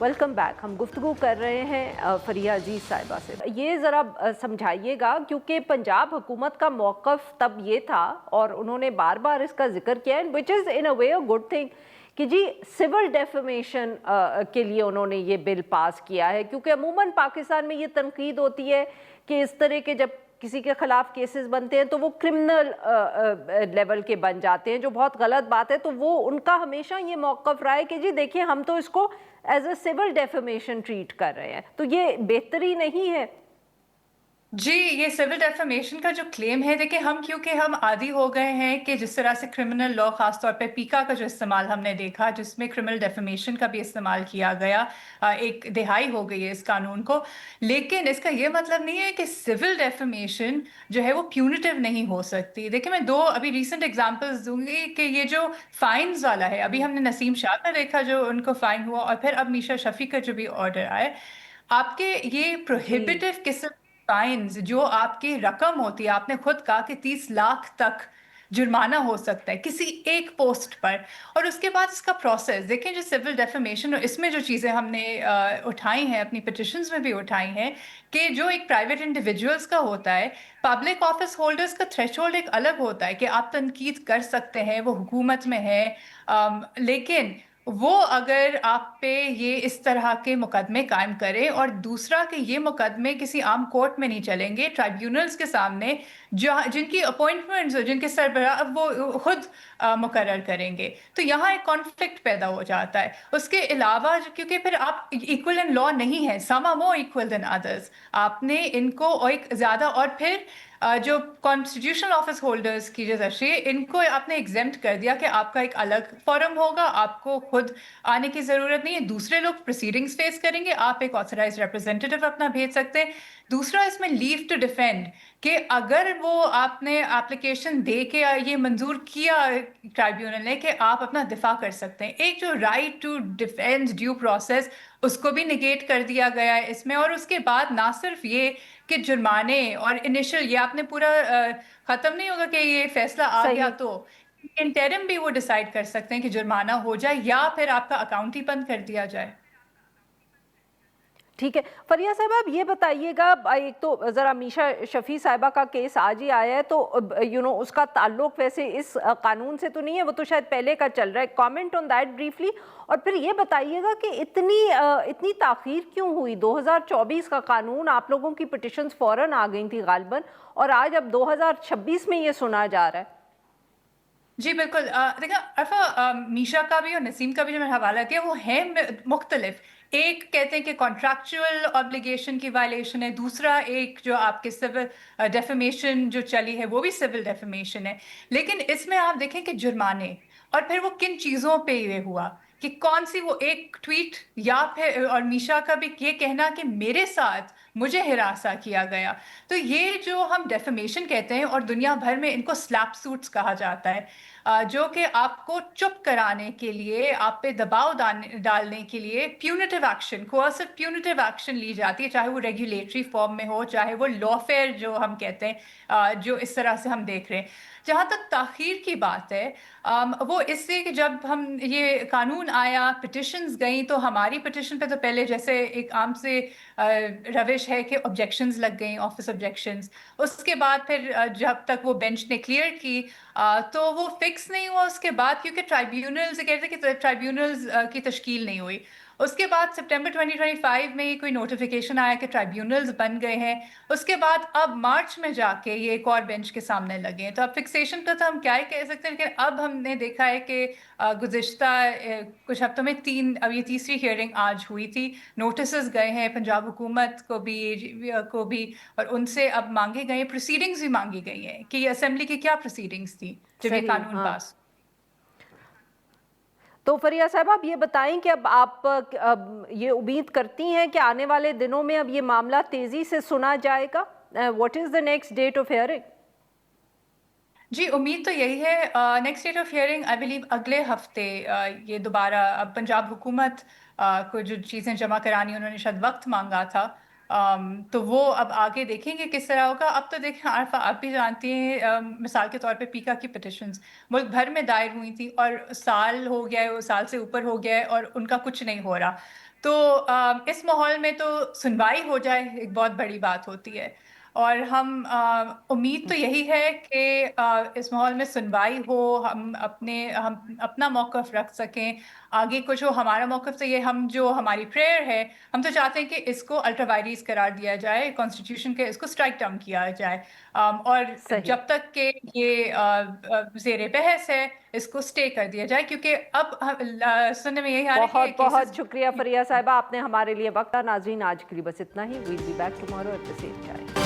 Welcome back. हम गुफ्तगू कर रहे हैं फरिया अजीज़ साहिबा से। ये ज़रा समझाइएगा, क्योंकि पंजाब हुकूमत का मौक़िफ़ तब ये था और उन्होंने बार बार इसका जिक्र किया है, which is in a way a good thing, कि जी सिविल डेफेमेशन के लिए उन्होंने ये बिल पास किया है। क्योंकि अमूमन पाकिस्तान में ये तनकीद होती है कि इस तरह के जब किसी के ख़िलाफ़ केसेस बनते हैं तो वो क्रिमिनल लेवल के बन जाते हैं, जो बहुत गलत बात है। तो वो उनका हमेशा ये मौक़िफ़ रहा है कि जी देखिए, हम तो इसको as a civil defamation treat कर रहे हैं, तो ये बेहतरी नहीं है। जी, ये सिविल डेफेमेशन का जो क्लेम है, देखिए हम क्योंकि हम आदी हो गए हैं कि जिस तरह से क्रिमिनल लॉ, खास तौर पे पीका का जो इस्तेमाल हमने देखा, जिसमें क्रिमिनल डेफेमेशन का भी इस्तेमाल किया गया, एक दिहाई हो गई है इस कानून को। लेकिन इसका ये मतलब नहीं है कि सिविल डेफेमेशन जो है वो प्यूनिटिव नहीं हो सकती। देखिए, मैं दो अभी रिसेंट एग्जांपल्स दूंगी कि ये जो फाइन्स वाला है, अभी हमने नसीम शाह का देखा जो उनको फाइन हुआ, और फिर अब मीशा शफी का जो भी ऑर्डर आए, आपके ये जी प्रोहिबिटिव किस्म फाइन्स जो आपकी रकम होती है, आपने खुद कहा कि 30 लाख तक जुर्माना हो सकता है किसी एक पोस्ट पर। और उसके बाद इसका प्रोसेस देखें, जो सिविल डेफेमेशन और इसमें जो चीज़ें हमने उठाई हैं, अपनी पिटिशंस में भी उठाई हैं, कि जो एक प्राइवेट इंडिविजुअल्स का होता है, पब्लिक ऑफिस होल्डर्स का थ्रेशोल्ड एक अलग होता है कि आप तनकीद कर सकते हैं, वो हुकूमत में है। लेकिन वो अगर आप पे ये इस तरह के मुकदमे कायम करें, और दूसरा कि ये मुकदमे किसी आम कोर्ट में नहीं चलेंगे, ट्राइब्यूनल्स के सामने, जो जिनकी अपॉइंटमेंट्स हो, जिनके सरबराह वो खुद मुकर्रर करेंगे, तो यहाँ एक कॉन्फ्लिक्ट पैदा हो जाता है। उसके अलावा क्योंकि फिर आप इक्वल इन लॉ नहीं है, some are more equal than others, आपने इनको और एक ज़्यादा, और फिर जो कॉन्स्टिट्यूशनल ऑफिस होल्डर्स की जो तशरीह, इनको आपने एग्जेम्प्ट कर दिया कि आपका एक अलग फोरम होगा, आपको खुद आने की ज़रूरत नहीं है, दूसरे लोग प्रोसीडिंग्स फेस करेंगे, आप एक ऑथराइज रिप्रेजेंटेटिव अपना भेज सकते हैं। दूसरा, इसमें लीव टू डिफेंड, कि अगर वो आपने एप्लीकेशन दे के ये मंजूर किया ट्राइब्यूनल ने कि आप अपना दिफा कर सकते हैं, एक जो right to defence due process, उसको भी निगेट कर दिया गया है इसमें। और उसके बाद ना सिर्फ ये कि जुर्माने और इनिशियल, ये आपने पूरा खत्म नहीं होगा कि ये फैसला आ गया सही। तो इंटरिम भी वो डिसाइड कर सकते हैं कि जुर्माना हो जाए या फिर आपका अकाउंट ही बंद कर दिया जाए। ठीक है फरिया साहब, आप ये बताइएगा, एक तो ज़रा मीशा शफ़ी साहिबा का केस आज ही आया है, तो उसका ताल्लुक वैसे इस कानून से तो नहीं है, वो तो शायद पहले का चल रहा है। Comment on that briefly. और फिर ये बताइएगा कि इतनी ताख़ीर क्यों हुई। 2024 का कानून, आप लोगों की पिटिशंस फ़ौरन आ गई थी गालिबन, और आज अब 2026 में ये सुना जा रहा है। जी बिल्कुल। देखा अरफा, मीशा का भी और नसीम का भी जो मैंने हवाला दिया वो है मुख्तलिफ। एक कहते हैं कि कॉन्ट्रैक्चुअल ऑब्लिगेशन की वायलेशन है, दूसरा एक जो आपके सिविल डेफेमेशन जो चली है वो भी सिविल डेफेमेशन है। लेकिन इसमें आप देखें कि जुर्माने, और फिर वो किन चीज़ों पे ये हुआ, कि कौन सी वो एक ट्वीट, या फिर और मीशा का भी ये कहना कि मेरे साथ मुझे हिरासा किया गया। तो ये जो हम डेफेमेशन कहते हैं, और दुनिया भर में इनको स्लैप सूट्स कहा जाता है, जो कि आपको चुप कराने के लिए, आप पे दबाव डालने के लिए punitive action, coercive punitive action ली जाती है, चाहे वो रेगुलेटरी फॉर्म में हो, चाहे वो लॉफेयर जो हम कहते हैं, जो इस तरह से हम देख रहे हैं। जहाँ तक ताखीर की बात है, वो इससे कि जब हम ये कानून आया, पिटिशंस गई, तो हमारी पिटिशन पे तो पहले जैसे एक आम से रविश है कि ऑब्जेक्शंस लग गई, ऑफिस ऑब्जेक्शंस। उसके बाद फिर जब तक वो बेंच ने क्लियर की, तो वो फिक्स नहीं हुआ उसके बाद, क्योंकि ट्राइब्यूनल्स कहते हैं कि ट्राइब्यूनल्स की तश्कील नहीं हुई। उसके बाद सितंबर 2025 में ये कोई नोटिफिकेशन आया कि ट्राइब्यूनल्स बन गए हैं। उसके बाद अब मार्च में जाके ये एक और बेंच के सामने लगे हैं। तो अब फिक्सेशन का तो हम क्या ही कह सकते हैं, लेकिन अब हमने देखा है कि गुज़िश्ता कुछ हफ्तों में अब ये तीसरी हियरिंग आज हुई थी। नोटिस गए हैं पंजाब हुकूमत को भी, और उनसे अब मांगे गए, प्रोसीडिंग्स भी मांगी गई हैं कि ये असेंबली की क्या प्रोसीडिंग्स थी जब ये सही, कानून हाँ। पास। तो फरिया साहब, आप ये बताएं कि अब ये उम्मीद करती हैं कि आने वाले दिनों में अब ये मामला तेजी से सुना जाएगा। What is the next date of hearing? जी, उम्मीद तो यही है। Next date of hearing I believe अगले हफ्ते। ये दोबारा अब पंजाब हुकूमत को जो चीज़ें जमा करानी, उन्होंने शायद वक्त मांगा था, तो वो अब आगे देखेंगे किस तरह होगा। अब तो देखें आरफा, आप भी जानती हैं, मिसाल के तौर पे पीका की पिटिशंस मुल्क भर में दायर हुई थी और साल हो गया है, वो साल से ऊपर हो गया है और उनका कुछ नहीं हो रहा। तो इस माहौल में तो सुनवाई हो जाए एक बहुत बड़ी बात होती है। और हम उम्मीद तो यही है कि इस माहौल में सुनवाई हो, हम अपना मौक़िफ़ रख सकें। आगे कुछ हो, हमारा मौक़िफ़ तो ये, हम जो हमारी प्रेयर है, हम तो चाहते हैं कि इसको अल्ट्रा वायरीज करार दिया जाए, कॉन्स्टिट्यूशन के इसको स्ट्राइक डाउन किया जाए। और सही। जब तक कि ये ज़ेर बहस है, इसको स्टे कर दिया जाए, क्योंकि अब सुनने में यही आ रहा है बहुत कि बहुत केसेस। शुक्रिया फरिया साहिबा, आपने हमारे लिए वक्त। नाजरीन आज के लिए बस इतना ही। We'll be back tomorrow at the same time.